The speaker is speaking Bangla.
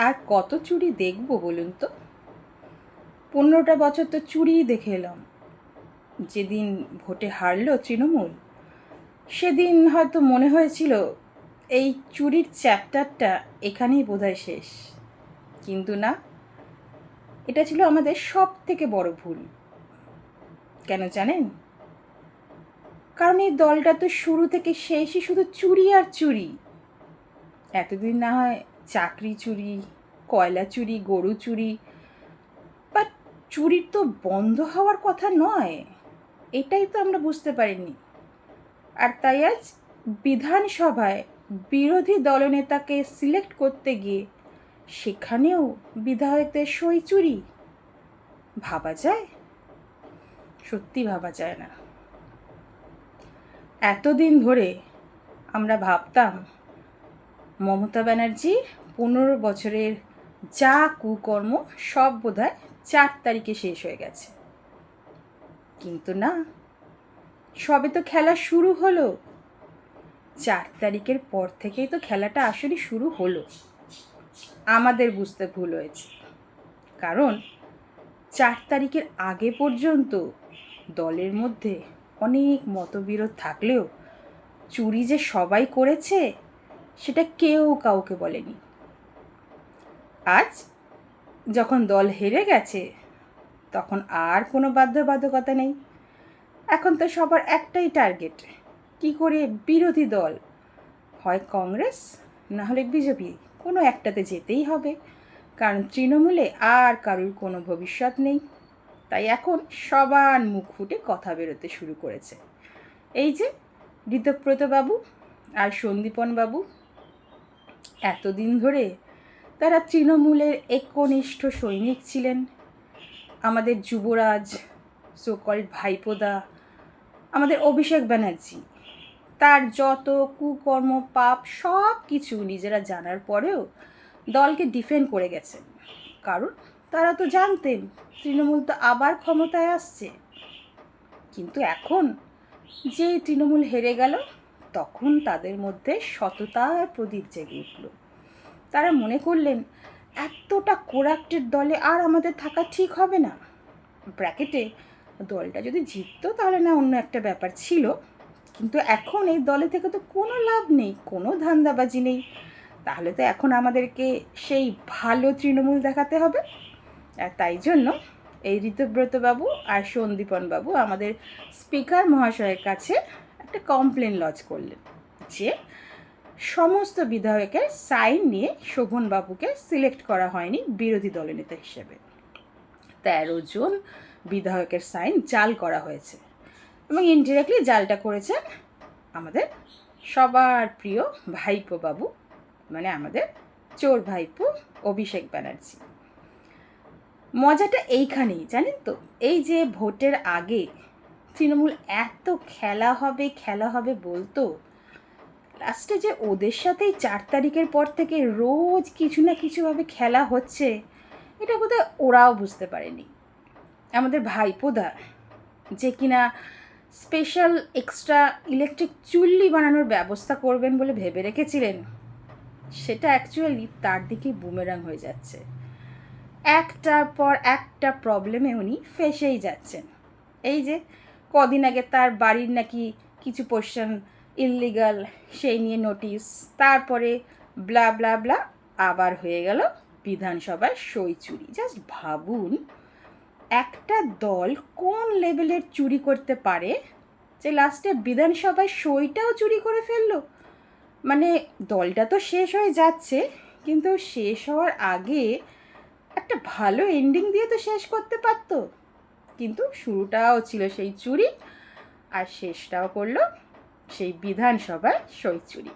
আর কত চুরি দেখব বলুন তো? 15টা বছর তো চুরিই দেখে এলাম। যেদিন ভোটে হারল তৃণমূল, সেদিন হয়তো মনে হয়েছিল এই চুরির চ্যাপ্টারটা এখানেই বোধহয় শেষ। কিন্তু না, এটা ছিল আমাদের সবথেকে বড় ভুল। কেন জানেন? কারণ এই দলটা তো শুরু থেকে শেষই শুধু চুরি আর চুরি। এতদিন না হয় চাকরি চুরি, কয়লা চুরি, গরু চুরি, বাট চুরি তো বন্ধ হওয়ার কথা নয়। এটাই তো আমরা বুঝতে পারিনি। আর তাই আজ বিধানসভায় বিরোধী দলনেতাকে সিলেক্ট করতে গিয়ে সেখানেও বিধায়কদের সই চুরি। ভাবা যায়? সত্যি ভাবা যায় না। এতদিন ধরে আমরা ভাবতাম মমতা ব্যানার্জি 15 বছরের যা কুকর্ম সব বোধহয় 4 তারিখে শেষ হয়ে গেছে। কিন্তু না, সবে তো খেলা শুরু হলো। 4 তারিখের পর থেকেই তো খেলাটা আসলে শুরু হলো। আমাদের বুঝতে ভুল হয়েছে। কারণ 4 তারিখের আগে পর্যন্ত দলের মধ্যে অনেক মতবিরোধ থাকলেও চুরি যে সবাই করেছে সেটা কেউ কাউকে বলেনি। আজ যখন দল হেরে গেছে তখন আর কোনো বাধ্যবাধকতা নেই। এখন তো সবার একটাই টার্গেট, কি করে বিরোধী দল, হয় কংগ্রেস না হলে বিজেপি, কোনো একটাতে যেতেই হবে। কারণ তৃণমূলে আর কারুর কোনো ভবিষ্যৎ নেই। তাই এখন সবার মুখ ফুটে কথা বেরোতে শুরু করেছে। এই যে ঋতব্রতবাবু আর সন্দীপনবাবু, এতদিন ধরে তারা তৃণমূলের একনিষ্ঠ সৈনিক ছিলেন। আমাদের যুবরাজ, সোকল্ড ভাইপোদা, আমাদের অভিষেক ব্যানার্জি, তার যত কুকর্ম পাপ সব কিছু নিজেরা জানার পরেও দলকে ডিফেন্ড করে গেছেন। কারণ তারা তো জানতেন তৃণমূল তো আবার ক্ষমতায় আসছে। কিন্তু এখন যেই তৃণমূল হেরে গেল, তখন তাদের মধ্যে সততার প্রদীপ জেগে উঠল। তারা মনে করলেন এতটা কোরাপ্টেড দলে আর আমাদের থাকা ঠিক হবে না। ব্র্যাকেটে দলটা যদি জিততো তাহলে না অন্য একটা ব্যাপার ছিল, কিন্তু এখন এই দলে থেকে তো কোনো লাভ নেই, কোনো ধান্দাবাজি নেই। তাহলে তো এখন আমাদেরকে সেই ভালো তৃণমূল দেখাতে হবে। আর তাই জন্য এই ঋতব্রতবাবু আর সন্দীপনবাবু আমাদের স্পিকার মহাশয়ের কাছে একটা কমপ্লেন লজ করলেন যে সমস্ত বিধায়কের সাইন নিয়ে শোভনবাবুকে সিলেক্ট করা হয়নি বিরোধী দলনেতা হিসেবে। 13 জন বিধায়কের সাইন জাল করা হয়েছে এবং ইনডিরেক্টলি জালটা করেছেন আমাদের সবার প্রিয় ভাইপো বাবু, মানে আমাদের চোর ভাইপো অভিষেক ব্যানার্জি। মজাটা এইখানেই, জানেন তো? এই যে ভোটের আগে তৃণমূল এত খেলা হবে বলতো, লাস্টে যে ওদের সাথেই 4 তারিখের পর থেকে রোজ কিছু না কিছুভাবে খেলা হচ্ছে, এটা বোধহয় ওরাও বুঝতে পারেনি। আমাদের ভাইপোদা যে কিনা স্পেশাল এক্সট্রা ইলেকট্রিক চুল্লি বানানোর ব্যবস্থা করবেন বলে ভেবে রেখেছিলেন, সেটা অ্যাকচুয়ালি তার দিকেই বুমেরাং হয়ে যাচ্ছে। একটার পর একটা প্রবলেমে উনি ফেসেই যাচ্ছেন। এই যে কদিন আগে তার বাড়ির নাকি কিছু পোর্শন ইললিগাল, সেই নিয়ে নোটিশ, তারপরে ব্লা ব্লা ব্লা, আবার হয়ে গেল বিধানসভায় সই চুরি। জাস্ট ভাবুন একটা দল কোন লেভেলের চুরি করতে পারে যে লাস্টে বিধানসভায় সইটাও চুরি করে ফেললো। মানে দলটা তো শেষ হয়ে যাচ্ছে, কিন্তু শেষ হওয়ার আগে একটা ভালো এন্ডিং দিয়ে তো শেষ করতে পারতো। কিন্তু শুরুটাও ছিল সেই চুরি, আর শেষটাও করলো সেই বিধানসভায় সই চুরি।